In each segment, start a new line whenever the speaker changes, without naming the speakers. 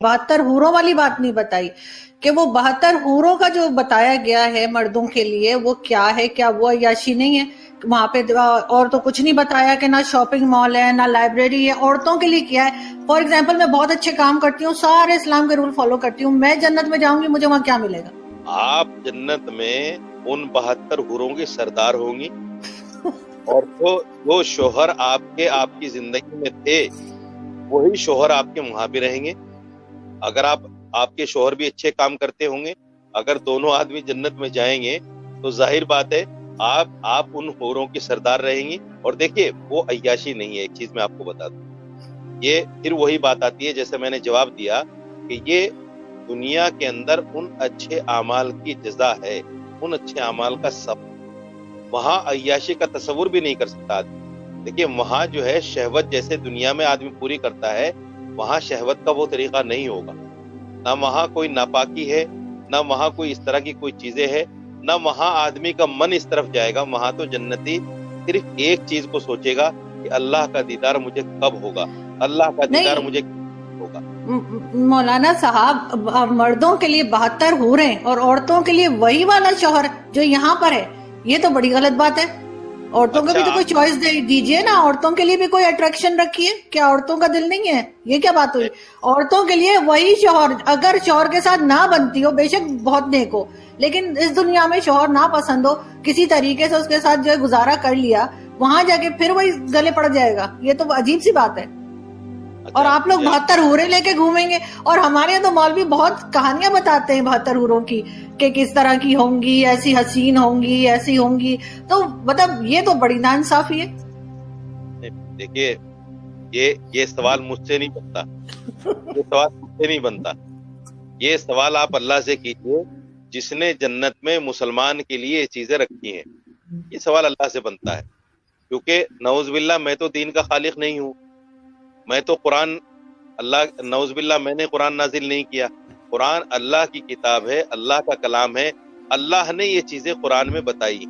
72 حوروں والی بات نہیں بتائی کہ وہ 72 حوروں کا جو بتایا گیا ہے مردوں کے لیے وہ کیا ہے، کیا وہ عیاشی نہیں ہے؟ وہاں پہ اور تو کچھ نہیں بتایا کہ نہ شاپنگ مال ہے نہ لائبریری ہے. عورتوں کے لیے کیا ہے؟ فار ایگزامپل میں بہت اچھے کام کرتی ہوں، سارے اسلام کے رول فالو کرتی ہوں، میں جنت میں جاؤں گی، مجھے وہاں کیا ملے گا؟
آپ جنت میں ان 72 حوروں کے سردار ہوں گی اور وہ شوہر آپ کی زندگی میں تھے وہی شوہر آپ کے وہاں بھی رہیں گے. اگر آپ کے شوہر بھی اچھے کام کرتے ہوں گے، اگر دونوں آدمی جنت میں جائیں گے تو ظاہر بات ہے آپ ان حوروں کی سردار رہیں گی. اور دیکھیے وہ عیاشی نہیں ہے. ایک چیز میں آپ کو بتا دوں، یہ پھر وہی بات آتی ہے جیسے میں نے جواب دیا کہ یہ دنیا کے اندر ان اچھے اعمال کی جزا ہے، ان اچھے اعمال کا سب. وہاں عیاشی کا تصور بھی نہیں کر سکتا آدمی. دیکھیے وہاں جو ہے شہوت جیسے دنیا میں آدمی پوری کرتا ہے، وہاں شہوت کا وہ طریقہ نہیں ہوگا. نہ وہاں کوئی ناپاکی ہے، نہ وہاں کوئی اس طرح کی کوئی چیزیں ہے، نہ وہاں آدمی کا من اس طرف جائے گا. وہاں تو جنتی صرف ایک چیز کو سوچے گا کہ اللہ کا دیدار مجھے کب ہوگا، اللہ کا دیدار مجھے کب ہوگا.
مولانا صاحب، مردوں کے لیے 72 حوریں اور عورتوں کے لیے وہی والا شوہر جو یہاں پر ہے، یہ تو بڑی غلط بات ہے. عورتوں کو بھی تو کوئی چوائس دیجئے نا، عورتوں کے لیے بھی کوئی اٹریکشن رکھیے. کیا عورتوں کا دل نہیں ہے؟ یہ کیا بات ہوئی؟ عورتوں کے لیے وہی شوہر، اگر شوہر کے ساتھ نہ بنتی ہو، بے شک بہت نیک ہو، لیکن اس دنیا میں شوہر نہ پسند ہو، کسی طریقے سے اس کے ساتھ جو ہے گزارا کر لیا، وہاں جا کے پھر وہی گلے پڑ جائے گا. یہ تو عجیب سی بات ہے. اور آپ لوگ 72 حوریں لے کے گھومیں گے، اور ہمارے یہاں تو مولوی بہت کہانیاں بتاتے ہیں 72 حوروں کی کہ کس طرح کی ہوں گی، ایسی حسین ہوں گی، ایسی ہوں گی. تو مطلب یہ تو بڑی ناانصافی ہے.
دیکھیے یہ سوال مجھ سے نہیں بنتا، یہ سوال مجھ سے نہیں بنتا. یہ سوال آپ اللہ سے کیجئے جس نے جنت میں مسلمان کے لیے یہ چیزیں رکھی ہیں. یہ سوال اللہ سے بنتا ہے، کیونکہ نعوذ باللہ میں تو دین کا خالق نہیں ہوں. میں تو نعوذ باللہ میں نے قرآن نازل نہیں کیا. قرآن اللہ کی کتاب ہے، اللہ کا کلام ہے، اللہ نے یہ چیزیں قرآن میں بتائی.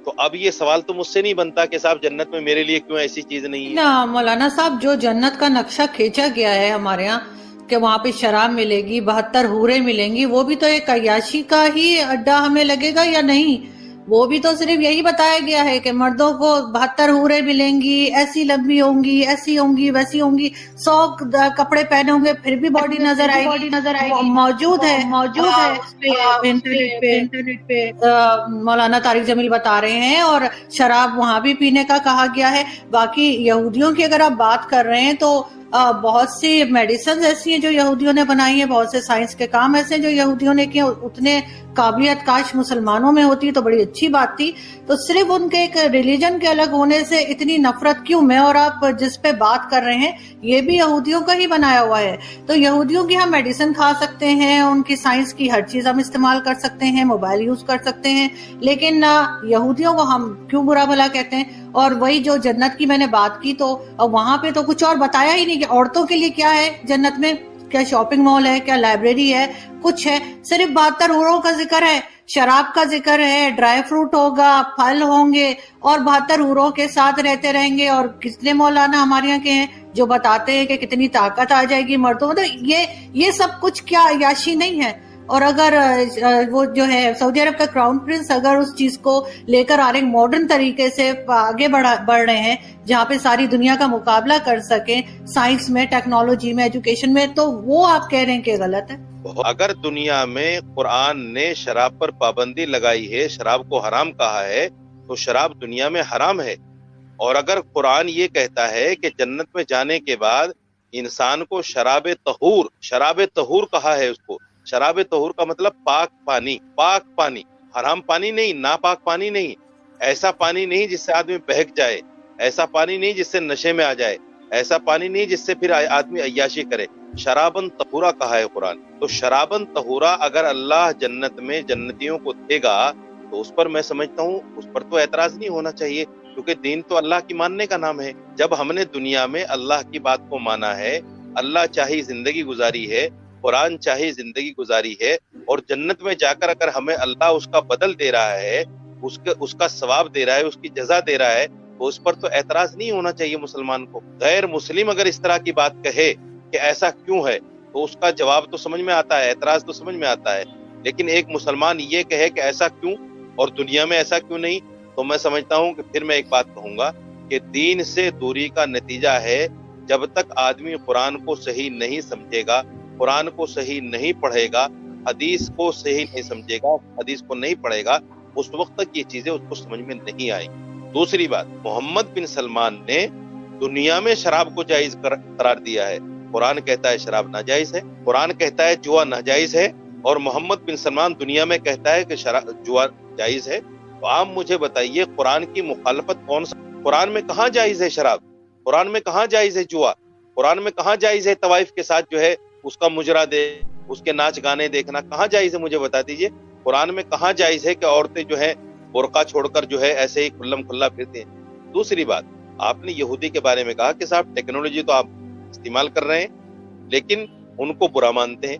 تو اب یہ سوال تو مجھ سے نہیں بنتا کہ صاحب جنت میں میرے لیے کیوں ایسی چیز نہیں ہے.
نا مولانا صاحب، جو جنت کا نقشہ کھینچا گیا ہے ہمارے ہاں کہ وہاں پہ شراب ملے گی، 72 حوریں ملیں گی، وہ بھی تو ایک عیاشی کا ہی اڈا ہمیں لگے گا یا نہیں؟ وہ بھی تو صرف یہی بتایا گیا ہے کہ مردوں کو 72 حوریں ملیں گی، ایسی لمبی ہوں گی، ایسی ہوں گی، ویسی ہوں گی، 100 کپڑے پہنے ہوں گے پھر بھی باڈی نظر آئے گی. موجود ہے انٹرنیٹ پہ مولانا طارق جمیل بتا رہے ہیں. اور شراب وہاں بھی پینے کا کہا گیا ہے. باقی یہودیوں کی اگر آپ بات کر رہے ہیں تو بہت سی میڈیسنز ایسی ہیں جو یہودیوں نے بنائی ہیں، بہت سے سائنس کے کام ایسے ہیں جو یہودیوں نے کیے. اتنے قابلیت کاش مسلمانوں میں ہوتی تو بڑی اچھی بات تھی. تو صرف ان کے ایک ریلیجن کے الگ ہونے سے اتنی نفرت کیوں؟ میں اور آپ جس پہ بات کر رہے ہیں یہ بھی یہودیوں کا ہی بنایا ہوا ہے. تو یہودیوں کی ہم میڈیسن کھا سکتے ہیں، ان کی سائنس کی ہر چیز ہم استعمال کر سکتے ہیں، موبائل یوز کر سکتے ہیں، لیکن یہودیوں کو ہم کیوں برا بھلا کہتے ہیں؟ اور وہی جو جنت کی میں نے بات کی تو وہاں پہ تو کچھ اور بتایا ہی نہیں کہ عورتوں کے لیے کیا ہے جنت میں. کیا شاپنگ مال ہے، کیا لائبریری ہے؟ کچھ ہے؟ صرف 72 حوروں کا ذکر ہے، شراب کا ذکر ہے، ڈرائی فروٹ ہوگا، پھل ہوں گے، اور 72 حوروں کے ساتھ رہتے رہیں گے. اور کتنے مولانا ہمارے یہاں کے ہیں جو بتاتے ہیں کہ کتنی طاقت آ جائے گی مردوں. تو یہ سب کچھ کیا عیاشی نہیں ہے؟ اور اگر وہ جو ہے سعودی عرب کا کراؤن پرنس اگر اس چیز کو لے کر آ رہے ہیں ماڈرن طریقے سے آگے بڑھ رہے ہیں جہاں پہ ساری دنیا کا مقابلہ کر سکیں سائنس میں، ٹیکنالوجی میں، ایجوکیشن میں، تو وہ آپ کہہ رہے ہیں کہ غلط ہے؟
اگر دنیا میں قرآن نے شراب پر پابندی لگائی ہے، شراب کو حرام کہا ہے، تو شراب دنیا میں حرام ہے. اور اگر قرآن یہ کہتا ہے کہ جنت میں جانے کے بعد انسان کو شراب طہور کہا ہے، اس کو شراب طہور کا مطلب پاک پانی، حرام پانی نہیں، ناپاک پانی نہیں، ایسا پانی نہیں جس سے آدمی بہک جائے، ایسا پانی نہیں جس سے نشے میں آ جائے، ایسا پانی نہیں جس سے پھر آدمی عیاشی کرے. شرابن طہورا کہا ہے قرآن. تو شرابن طہورا اگر اللہ جنت میں جنتیوں کو دے گا تو اس پر میں سمجھتا ہوں اس پر تو اعتراض نہیں ہونا چاہیے، کیونکہ دین تو اللہ کی ماننے کا نام ہے. جب ہم نے دنیا میں اللہ کی بات کو مانا ہے، اللہ چاہی زندگی گزاری ہے، قرآن چاہی زندگی گزاری ہے، اور جنت میں جا کر اگر ہمیں اللہ اس کا بدل دے رہا ہے، اس کا ثواب دے رہا ہے، اس کی جزا دے رہا ہے، تو اس پر تو اعتراض نہیں ہونا چاہیے مسلمان کو. غیر مسلم اگر اس طرح کی بات کہے کہ ایسا کیوں ہے، تو اس کا جواب تو سمجھ میں آتا ہے, اعتراض تو سمجھ میں آتا ہے. لیکن ایک مسلمان یہ کہے کہ ایسا کیوں اور دنیا میں ایسا کیوں نہیں, تو میں سمجھتا ہوں کہ پھر میں ایک بات کہوں گا کہ دین سے دوری کا نتیجہ ہے جب تک آدمی قرآن کو صحیح نہیں سمجھے گا, قرآن کو صحیح نہیں پڑھے گا, حدیث کو صحیح نہیں سمجھے گا, حدیث کو نہیں پڑھے گا, اس وقت تک یہ چیزیں اس کو سمجھ میں نہیں آئیں. دوسری بات, محمد بن سلمان نے دنیا میں شراب کو جائز قرار دیا ہے. قرآن کہتا ہے شراب ناجائز ہے, قرآن کہتا ہے جوا ناجائز ہے, اور محمد بن سلمان دنیا میں کہتا ہے کہ جوا جائز ہے. تو آپ مجھے بتائیے قرآن کی مخالفت کون سا؟ قرآن میں کہاں جائز ہے شراب؟ قرآن میں کہاں جائز ہے جوا؟ قرآن میں کہاں جائز ہے طوائف کے ساتھ جو ہے اس کا مجرا دے, اس کے ناچ گانے دیکھنا کہاں جائز ہے؟ مجھے بتا دیجئے. قرآن میں کہاں جائز ہے کہ عورتیں جو ہے برقع چھوڑ کر جو ہے ایسے ہی کھلم کھلا پھرتے ہیں؟ دوسری بات, آپ نے یہودی کے بارے میں کہا کہ صاحب ٹیکنالوجی تو آپ استعمال کر رہے ہیں لیکن ان کو برا مانتے ہیں.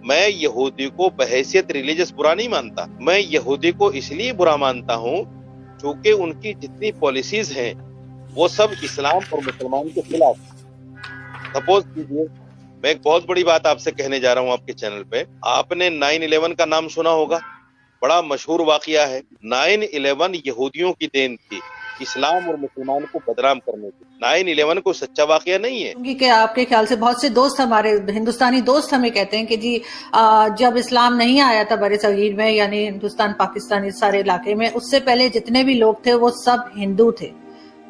میں یہودی کو بحیثیت ریلیجس برا نہیں مانتا, میں یہودی کو اس لیے برا مانتا ہوں چونکہ ان کی جتنی پالیسیز ہیں وہ سب اسلام اور مسلمان کے خلاف. سپوز کیجیے میں ایک بہت بڑی بات آپ سے کہنے جا رہا ہوں آپ کے چینل پہ. آپ نے 9/11 کا نام سنا ہوگا, بڑا مشہور واقعہ ہے. 9/11 یہودیوں کی دین تھی اسلام اور مسلمان کو بدنام کرنے کی. 9/11 کوئی سچا واقعہ نہیں ہے.
کیونکہ آپ کے خیال سے بہت سے دوست ہمارے ہندوستانی دوست ہمیں کہتے ہیں کہ جی جب اسلام نہیں آیا تھا بر صغیر میں, یعنی ہندوستان پاکستان اس سارے علاقے میں, اس سے پہلے جتنے بھی لوگ تھے وہ سب ہندو تھے.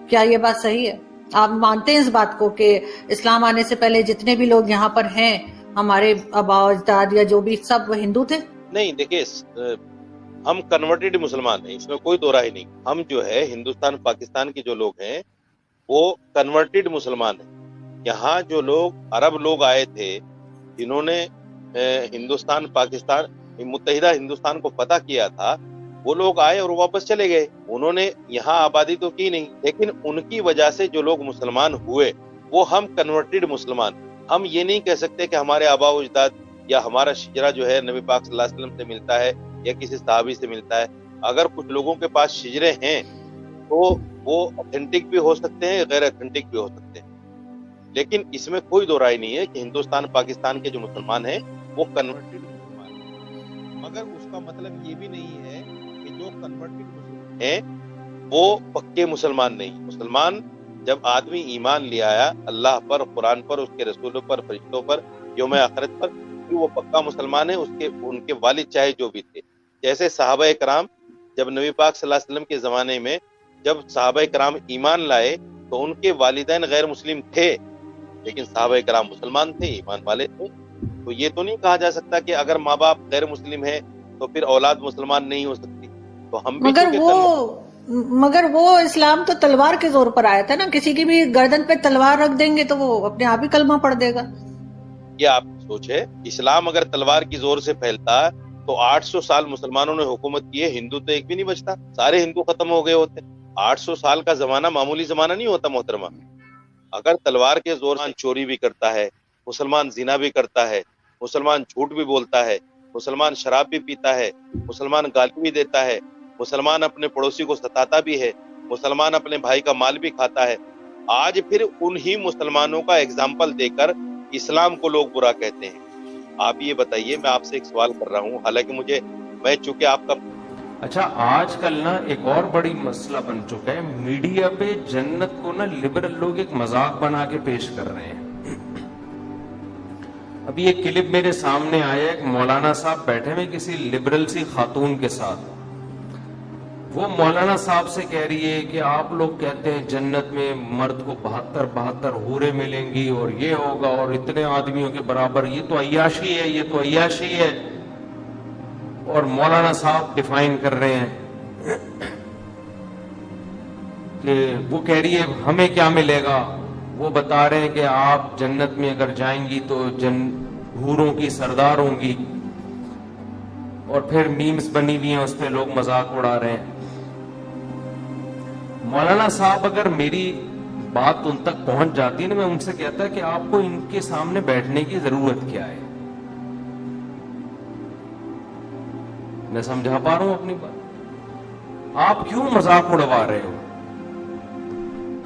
کیا یہ بات صحیح ہے؟ آپ مانتے ہیں اس بات کو کہ اسلام آنے سے پہلے جتنے بھی لوگ یہاں پر ہیں ہمارے آبا اجداد یا جو بھی سب وہ ہندو تھے؟
نہیں, دیکھیے ہم کنورٹڈ مسلمان ہیں, اس میں کوئی دو رائے نہیں. ہم جو ہے ہندوستان پاکستان کے جو لوگ ہیں وہ کنورٹڈ مسلمان ہیں. یہاں جو لوگ عرب لوگ آئے تھے جنہوں نے ہندوستان پاکستان متحدہ ہندوستان کو فتح کیا تھا, وہ لوگ آئے اور واپس چلے گئے. انہوں نے یہاں آبادی تو کی نہیں, لیکن ان کی وجہ سے جو لوگ مسلمان ہوئے وہ ہم کنورٹڈ مسلمان. ہم یہ نہیں کہہ سکتے کہ ہمارے آبا و اجداد یا ہمارا شجرہ جو ہے نبی پاک صلی اللہ علیہ وسلم سے ملتا ہے یا کسی صحابی سے ملتا ہے. اگر کچھ لوگوں کے پاس شجرے ہیں تو وہ اتھینٹک بھی ہو سکتے ہیں, غیر اتھینٹک بھی ہو سکتے ہیں, لیکن اس میں کوئی دو رائے نہیں ہے کہ ہندوستان پاکستان کے جو مسلمان ہیں وہ کنورٹڈ مسلمان ہیں. مگر اس کا مطلب یہ بھی نہیں ہے کہ جو کنورٹڈ مسلمان ہیں وہ پکے مسلمان نہیں. مسلمان جب آدمی ایمان لے آیا اللہ پر, قرآن پر, اس کے رسولوں پر, فرشتوں پر, یوم آخرت پر, وہ پکا مسلمان ہے. ان کے والد چاہے جو بھی تھے, جیسے صحابہ کرام جب نبی پاک صلی اللہ علیہ وسلم کے زمانے میں جب صحابہ کرام ایمان لائے تو ان کے والدین غیر مسلم تھے لیکن صحابہ کرام مسلمان تھے, ایمان والے تھے. تو یہ تو نہیں کہا جا سکتا کہ اگر ماں باپ غیر مسلم ہیں تو پھر اولاد مسلمان نہیں ہو سکتی. تو ہم بھی
مگر وہ اسلام تو تلوار کے زور پر آیا تھا نا, کسی کی بھی گردن پہ تلوار رکھ دیں گے تو وہ اپنے آپ ہی کلمہ پڑھ دے گا.
یہ آپ سوچے, اسلام اگر تلوار کی زور سے پھیلتا تو 800 سال مسلمانوں نے حکومت کی ہے, ہندو تو ایک بھی نہیں بچتا, سارے ہندو ختم ہو گئے ہوتے. 800 سال کا زمانہ معمولی زمانہ نہیں ہوتا محترمہ. اگر تلوار کے زور سے چوری بھی کرتا ہے, مسلمان زنا بھی کرتا ہے, مسلمان جھوٹ بھی بولتا ہے, مسلمان شراب بھی پیتا ہے, مسلمان گالی بھی دیتا ہے, مسلمان اپنے پڑوسی کو ستاتا بھی ہے, مسلمان اپنے بھائی کا مال بھی کھاتا ہے, آج پھر انہی مسلمانوں کا ایگزامپل دے کر اسلام کو لوگ برا کہتے ہیں. آپ یہ بتائیے, میں آپ سے ایک سوال کر رہا ہوں, حالانکہ میں چونکہ آپ کا
اچھا آج کل نا ایک اور بڑی مسئلہ بن چکا ہے, میڈیا پہ جنت کو نا لبرل لوگ ایک مذاق بنا کے پیش کر رہے ہیں. ابھی ایک کلپ میرے سامنے آیا, ایک مولانا صاحب بیٹھے ہوئے کسی لبرل سی خاتون کے ساتھ. وہ مولانا صاحب سے کہہ رہی ہے کہ آپ لوگ کہتے ہیں جنت میں مرد کو 72 حوریں ملیں گی اور یہ ہوگا اور اتنے آدمیوں کے برابر, یہ تو عیاشی ہے, یہ تو عیاشی ہے. اور مولانا صاحب ڈیفائن کر رہے ہیں کہ وہ کہہ رہی ہے ہمیں کیا ملے گا. وہ بتا رہے ہیں کہ آپ جنت میں اگر جائیں گی تو حوروں کی سردار ہوں گی, اور پھر میمز بنی ہوئی ہیں اس پہ لوگ مذاق اڑا رہے ہیں. مولانا صاحب اگر میری بات ان تک پہنچ جاتی ہے نا, میں ان سے کہتا کہ آپ کو ان کے سامنے بیٹھنے کی ضرورت کیا ہے. میں سمجھا پا رہا ہوں اپنی بات؟ آپ کیوں مذاق اڑوا رہے ہو؟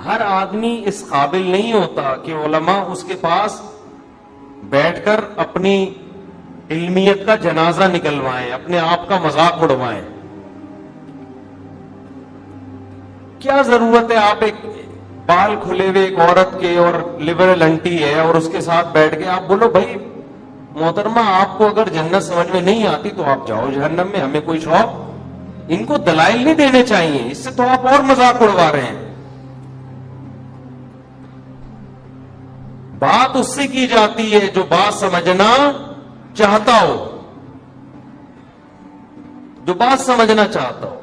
ہر آدمی اس قابل نہیں ہوتا کہ علماء اس کے پاس بیٹھ کر اپنی علمیت کا جنازہ نکلوائیں, اپنے آپ کا مذاق اڑوائیں. کیا ضرورت ہے آپ ایک بال کھلے ہوئے ایک عورت کے اور لبرل انٹی ہے اور اس کے ساتھ بیٹھ کے آپ بولو بھائی محترمہ آپ کو اگر جنت سمجھ میں نہیں آتی تو آپ جاؤ جہنم میں, ہمیں کوئی شوق. ان کو دلائل نہیں دینے چاہیے, اس سے تو آپ اور مذاق اڑوا رہے ہیں. بات اس سے کی جاتی ہے جو بات سمجھنا چاہتا ہو, جو بات سمجھنا چاہتا ہو.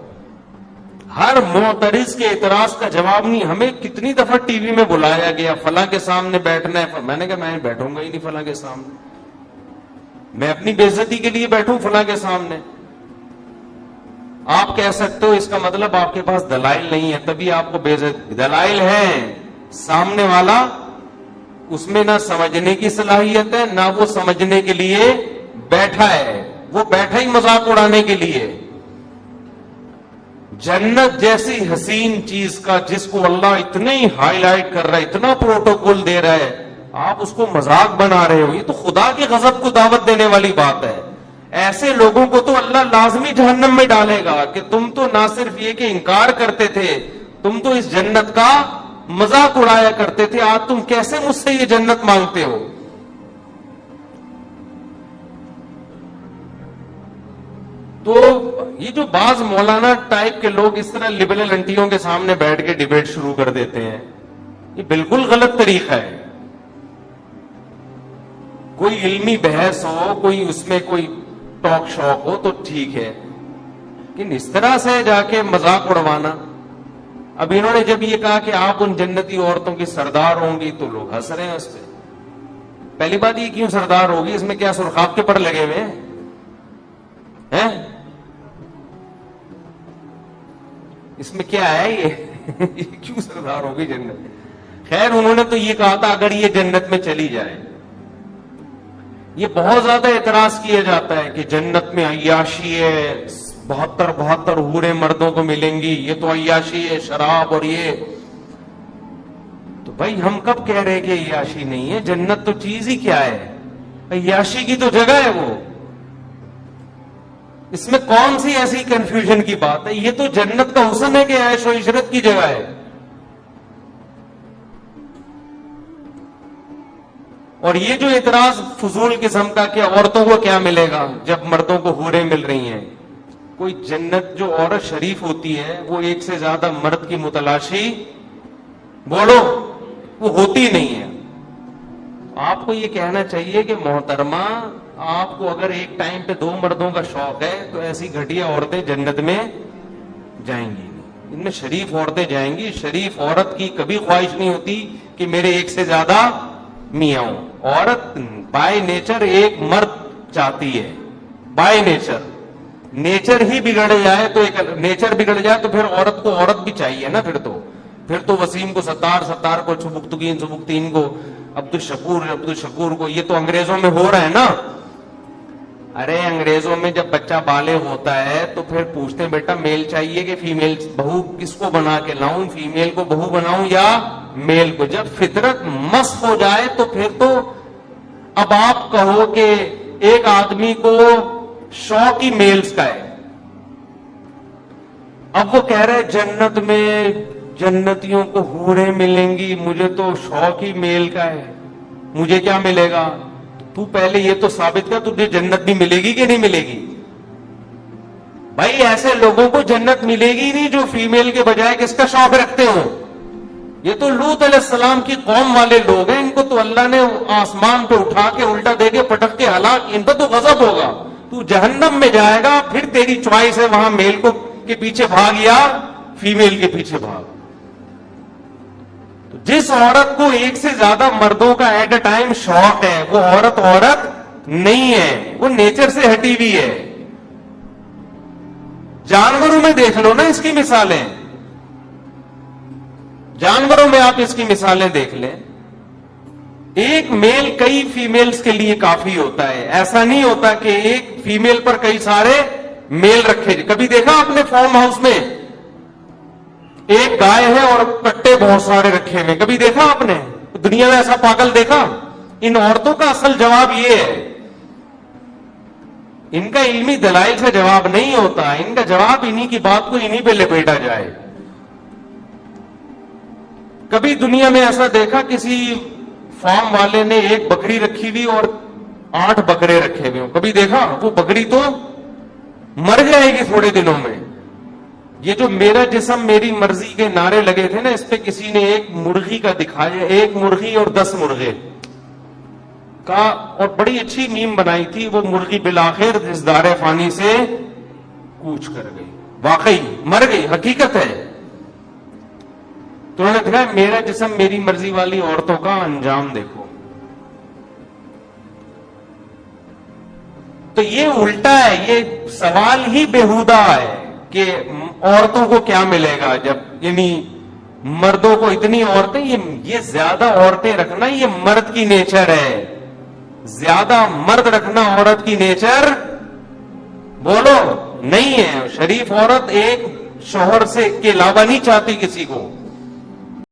ہر معترض کے اعتراض کا جواب نہیں. ہمیں کتنی دفعہ ٹی وی میں بلایا گیا فلاں کے سامنے بیٹھنا ہے, میں نے کہا میں بیٹھوں گا ہی نہیں فلاں کے سامنے, میں اپنی بے عزتی کے لیے بیٹھوں فلاں کے سامنے. آپ کہہ سکتے ہو اس کا مطلب آپ کے پاس دلائل نہیں ہے تبھی آپ کو بے عزت. دلائل ہے, سامنے والا اس میں نہ سمجھنے کی صلاحیت ہے نہ وہ سمجھنے کے لیے بیٹھا ہے, وہ بیٹھا ہی مذاق اڑانے کے لیے. جنت جیسی حسین چیز کا جس کو اللہ اتنے ہی ہائی لائٹ کر رہا ہے, اتنا پروٹوکول دے رہا ہے, آپ اس کو مذاق بنا رہے ہو. یہ تو خدا کے غضب کو دعوت دینے والی بات ہے. ایسے لوگوں کو تو اللہ لازمی جہنم میں ڈالے گا کہ تم تو نہ صرف یہ کہ انکار کرتے تھے, تم تو اس جنت کا مذاق اڑایا کرتے تھے. آج تم کیسے مجھ سے یہ جنت مانگتے ہو؟ تو یہ جو بعض مولانا ٹائپ کے لوگ اس طرح لبرل انٹیوں کے سامنے بیٹھ کے ڈیبیٹ شروع کر دیتے ہیں, یہ بالکل غلط طریقہ ہے. کوئی علمی بحث ہو, کوئی اس میں کوئی ٹاک شوق ہو تو ٹھیک ہے, لیکن اس طرح سے جا کے مذاق اڑوانا. اب انہوں نے جب یہ کہا کہ آپ ان جنتی عورتوں کی سردار ہوں گی تو لوگ ہنس رہے ہیں اس پہ. پہلی بات یہ کیوں سردار ہوگی, اس میں کیا سرخاب کے پر لگے ہوئے ہیں؟ اس میں کیا ہے یہ کیوں سردار ہوگی جنت؟ خیر انہوں نے تو یہ کہا تھا اگر یہ جنت میں چلی جائے. یہ بہت زیادہ اعتراض کیا جاتا ہے کہ جنت میں عیاشی ہے, 72 حوریں مردوں کو ملیں گی, یہ تو عیاشی ہے, شراب اور یہ. تو بھائی ہم کب کہہ رہے کہ عیاشی نہیں ہے؟ جنت تو چیز ہی کیا ہے, عیاشی کی تو جگہ ہے وہ. اس میں کون سی ایسی کنفیوژن کی بات ہے؟ یہ تو جنت کا حسن ہے کہ عیش و عشرت کی جگہ ہے. اور یہ جو اعتراض فضول قسم کا کہ عورتوں کو کیا ملے گا جب مردوں کو حوریں مل رہی ہیں, کوئی جنت جو عورت شریف ہوتی ہے وہ ایک سے زیادہ مرد کی متلاشی بولو وہ ہوتی نہیں ہے. آپ کو یہ کہنا چاہیے کہ محترمہ آپ کو اگر ایک ٹائم پہ 2 مردوں کا شوق ہے تو ایسی گھٹیا عورتیں جنت میں جائیں گی, ان میں شریف عورتیں جائیں گی. شریف عورت کی کبھی خواہش نہیں ہوتی کہ میرے ایک سے زیادہ میاں ہوں. عورت بائی نیچر ایک مرد چاہتی ہے, بائی نیچر. نیچر ہی بگڑ جائے تو نیچر بگڑ جائے تو پھر عورت کو عورت بھی چاہیے نا. پھر تو وسیم کو ستار کو سبکتین کو عبد الشکور کو. یہ تو انگریزوں میں ہو رہا ہے نا. ارے انگریزوں میں جب بچہ بالغ ہوتا ہے تو پھر پوچھتے ہیں بیٹا میل چاہیے کہ فیمیل, بہو کس کو بنا کے لاؤں, فیمیل کو بہو بناؤں یا میل کو. جب فطرت مسخ ہو جائے تو پھر تو اب آپ کہو کہ ایک آدمی کو شوق ہی میلز کا ہے. اب وہ کہہ رہے جنت میں جنتیوں کو حوریں ملیں گی, مجھے تو شوق ہی میل کا ہے, مجھے کیا ملے گا؟ تو پہلے یہ تو ثابت کر تجھے جنت بھی ملے گی کہ نہیں ملے گی؟ بھائی ایسے لوگوں کو جنت ملے گی نہیں جو فیمیل کے بجائے کس کا شوق رکھتے ہوں. یہ تو لوط علیہ السلام کی قوم والے لوگ ہیں, ان کو تو اللہ نے آسمان پہ اٹھا کے الٹا دے کے پٹک کے ہلاک, ان پر تو غضب ہوگا. تو جہنم میں جائے گا, پھر تیری چوائس ہے وہاں میل کو کے پیچھے بھاگ یا فیمیل کے پیچھے بھاگ. تو جس عورت کو ایک سے زیادہ مردوں کا ایٹ اے ٹائم شوق ہے وہ عورت نہیں ہے, وہ نیچر سے ہٹی ہوئی ہے. جانوروں میں دیکھ لو نا اس کی مثالیں, جانوروں میں آپ اس کی مثالیں دیکھ لیں. ایک میل کئی فیمیلز کے لیے کافی ہوتا ہے, ایسا نہیں ہوتا کہ ایک فیمیل پر کئی سارے میل رکھے. کبھی دیکھا آپ نے فارم ہاؤس میں ایک گائے ہے اور کٹے بہت سارے رکھے ہوئے, کبھی دیکھا آپ نے؟ دنیا میں ایسا پاگل دیکھا؟ ان عورتوں کا اصل جواب یہ ہے، ان کا علمی دلائل سے جواب نہیں ہوتا، ان کا جواب انہی کی بات کو انہی پہ لپیٹا جائے۔ کبھی دنیا میں ایسا دیکھا کسی فارم والے نے ایک بکری رکھی ہوئی اور 8 بکرے رکھے ہوئے ہوں؟ کبھی دیکھا؟ وہ بکری تو مر جائے گی تھوڑے دنوں میں۔ یہ جو میرا جسم میری مرضی کے نعرے لگے تھے نا، اس پہ کسی نے ایک مرغی کا دکھایا، 1 مرغی اور 10 مرغے کا، اور بڑی اچھی میم بنائی تھی۔ وہ مرغی بالآخر اس دار فانی سے کوچ کر گئی، واقعی مر گئی، حقیقت ہے۔ تو انہوں نے کہا میرا جسم میری مرضی والی عورتوں کا انجام دیکھو۔ تو یہ الٹا ہے، یہ سوال ہی بیہودہ ہے کہ عورتوں کو کیا ملے گا جب، یعنی مردوں کو اتنی عورتیں، یہ زیادہ عورتیں رکھنا یہ مرد کی نیچر ہے، زیادہ مرد رکھنا عورت کی نیچر بولو نہیں ہے۔ شریف عورت ایک شوہر سے کے علاوہ نہیں چاہتی کسی کو۔